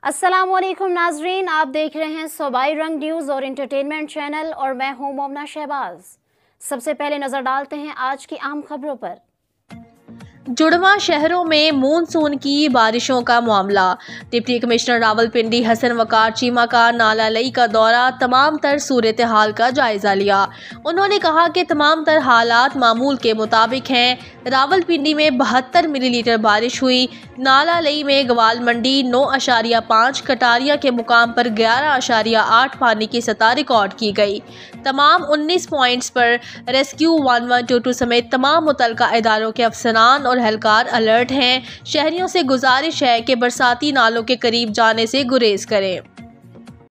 अस्सलामुअलैकुम नाजरीन, आप देख रहे हैं सूबाई रंग न्यूज़ और इंटरटेनमेंट चैनल और मैं हूं मोमना शहबाज। सबसे पहले नजर डालते हैं आज की अहम खबरों पर। जुड़वा शहरों में मानसून की बारिशों का मामला। डिप्टी कमिश्नर रावलपिंडी हसन वकार चीमा का नाला लई का दौरा तमाम तर सूरत हाल का जायजा लिया। उन्होंने कहा कि तमाम तर हालात मामूल के मुताबिक हैं। रावलपिंडी में 72 मिलीलीटर बारिश हुई। नाला लई में गवाल मंडी 9.5, कटारिया के मुकाम पर 11.8 पानी की सतह रिकॉर्ड की गई। तमाम 19 पॉइंट्स पर रेस्क्यू 1122 समेत तमाम मुतलका इदारों के अफसरान और एहलकार अलर्ट हैं। शहरियों से गुजारिश है कि बरसाती नालों के करीब जाने से गुरेज करें।